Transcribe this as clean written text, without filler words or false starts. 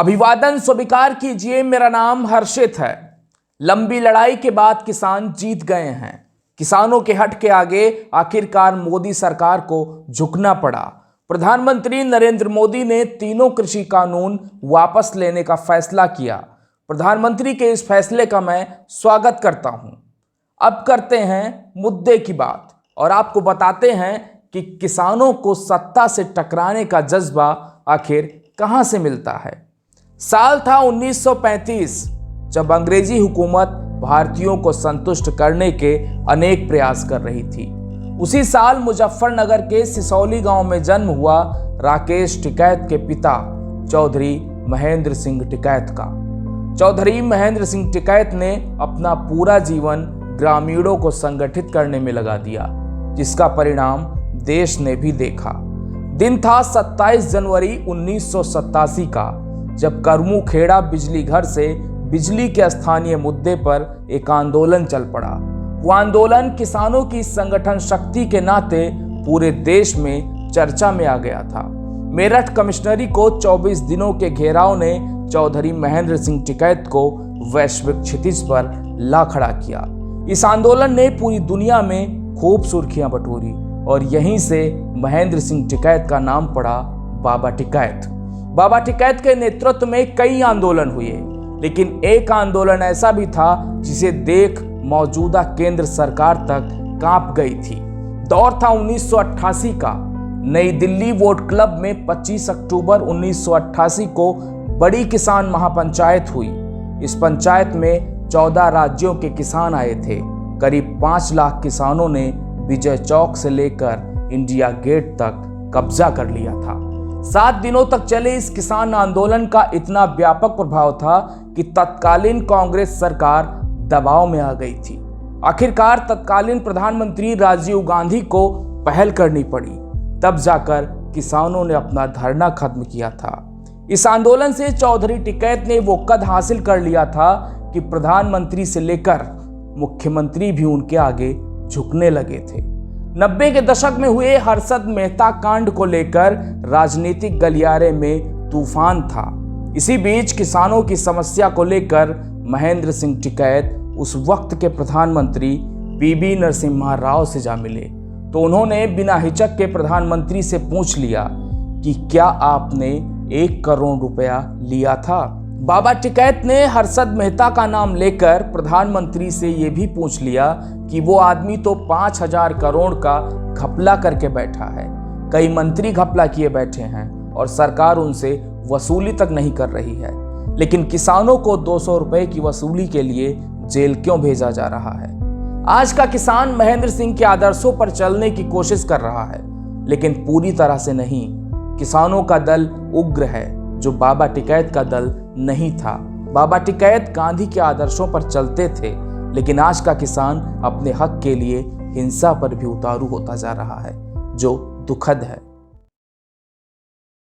अभिवादन स्वीकार कीजिए, मेरा नाम हर्षित है। लंबी लड़ाई के बाद किसान जीत गए हैं। किसानों के हट के आगे आखिरकार मोदी सरकार को झुकना पड़ा। प्रधानमंत्री नरेंद्र मोदी ने तीनों कृषि कानून वापस लेने का फैसला किया। प्रधानमंत्री के इस फैसले का मैं स्वागत करता हूं। अब करते हैं मुद्दे की बात और आपको बताते हैं कि किसानों को सत्ता से टकराने का जज्बा आखिर कहां से मिलता है। साल था 1935, जब अंग्रेजी हुकूमत भारतीयों को संतुष्ट करने के अनेक प्रयास कर रही थी। उसी साल मुजफ्फरनगर के सिसौली गांव में जन्म हुआ राकेश टिकैत के पिता चौधरी महेंद्र सिंह टिकैत का। चौधरी महेंद्र सिंह टिकैत ने अपना पूरा जीवन ग्रामीणों को संगठित करने में लगा दिया, जिसका परिणाम देश ने भी देखा। दिन था 27 जनवरी 1987 का, जब करमू खेड़ा बिजली घर से बिजली के स्थानीय मुद्दे पर एक आंदोलन चल पड़ा। वो आंदोलन किसानों की संगठन शक्ति के नाते पूरे देश में चर्चा में आ गया था। मेरठ कमिश्नरी को 24 दिनों के घेराव ने चौधरी महेंद्र सिंह टिकैत को वैश्विक क्षितिज पर ला खड़ा किया। इस आंदोलन ने पूरी दुनिया में खूब सुर्खियां बटोरी और यहीं से महेंद्र सिंह टिकैत का नाम पड़ा बाबा टिकैत। बाबा टिकैत के नेतृत्व में कई आंदोलन हुए, लेकिन एक आंदोलन ऐसा भी था जिसे देख मौजूदा केंद्र सरकार तक कांप गई थी। दौर था 1988 का। नई दिल्ली वोट क्लब में 25 अक्टूबर 1988 को बड़ी किसान महापंचायत हुई। इस पंचायत में 14 राज्यों के किसान आए थे। करीब 5 लाख किसानों ने विजय चौक से लेकर इंडिया गेट तक कब्जा कर लिया था। 7 दिनों तक चले इस किसान आंदोलन का इतना व्यापक प्रभाव था कि तत्कालीन कांग्रेस सरकार दबाव में आ गई थी। आखिरकार तत्कालीन प्रधानमंत्री राजीव गांधी को पहल करनी पड़ी, तब जाकर किसानों ने अपना धरना खत्म किया था। इस आंदोलन से चौधरी टिकैत ने वो कद हासिल कर लिया था कि प्रधानमंत्री से लेकर मुख्यमंत्री भी उनके आगे झुकने लगे थे। 90 के दशक में हुए हर्षद मेहता कांड को लेकर राजनीतिक गलियारे में तूफान था। इसी बीच किसानों की समस्या को लेकर महेंद्र सिंह टिकैत उस वक्त के प्रधानमंत्री पीवी नरसिम्हा राव से जा मिले, तो उन्होंने बिना हिचक के प्रधानमंत्री से पूछ लिया कि क्या आपने 1 करोड़ रुपया लिया था। बाबा टिकैत ने हर्षद मेहता का नाम लेकर प्रधानमंत्री से यह भी पूछ लिया कि वो आदमी तो 5,000 करोड़ का घपला करके बैठा है। कई मंत्री घपला किए बैठे हैं और सरकार उनसे वसूली तक नहीं कर रही है, लेकिन किसानों को 200 रुपए की वसूली के लिए जेल क्यों भेजा जा रहा है। आज का किसान महेंद्र सिंह के आदर्शों पर चलने की कोशिश कर रहा है, लेकिन पूरी तरह से नहीं। किसानों का दल उग्र है, जो बाबा टिकैत का दल नहीं था। बाबा टिकैत गांधी के आदर्शों पर चलते थे, लेकिन आज का किसान अपने हक के लिए हिंसा पर भी उतारू होता जा रहा है, जो दुखद है।